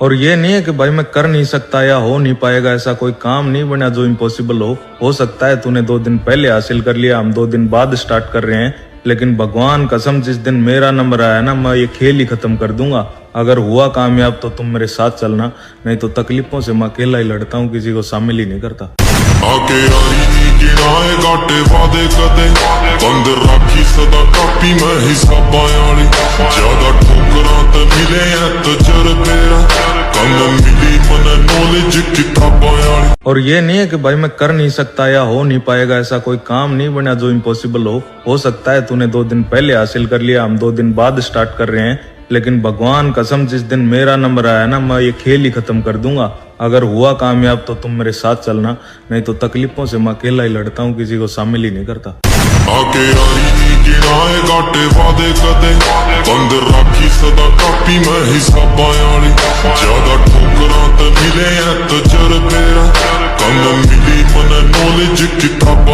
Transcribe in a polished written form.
और ये नहीं है कि भाई मैं कर नहीं सकता या हो नहीं पाएगा, ऐसा कोई काम नहीं बना जो इम्पॉसिबल हो सकता है तूने 2 दिन पहले हासिल कर लिया, हम 2 दिन बाद स्टार्ट कर रहे हैं, लेकिन भगवान कसम जिस दिन मेरा नंबर आया ना मैं ये खेल ही खत्म कर दूंगा। अगर हुआ कामयाब तो तुम मेरे साथ चलना, नहीं तो तकलीफों से मैं अकेला ही लड़ता हूँ, किसी को शामिल ही नहीं करता। आके आई नी गिनाए घाटे वादे कदे बंद राखी सदा कापी मैं हिसाबां वाली ज्यादा ठोकरां ते मिले हैं तजर्बे कम मिली मन नॉलेज किताबां वाली। और ये नहीं है कि भाई मैं कर नहीं सकता या हो नहीं पाएगा, ऐसा कोई काम नहीं बना जो इम्पॉसिबल हो सकता है तूने 2 दिन पहले हासिल कर लिया, हम 2 दिन बाद स्टार्ट कर रहे हैं, लेकिन भगवान कसम जिस दिन मेरा नंबर आया ना मैं ये खेल ही खत्म कर दूंगा। अगर हुआ कामयाब तो तुम मेरे साथ चलना, नहीं तो तकलीफों से मैं अकेला ही लड़ता हूँ, किसी को शामिल ही नहीं करता। आके आई नी गिनाए घाटे वादे कदे बंद राखी सदा कापी मैं हिसाबां वाली ज्यादा ठोकरां ते मिले हैं तजर्बे कम मिली मन नॉलेज किताबां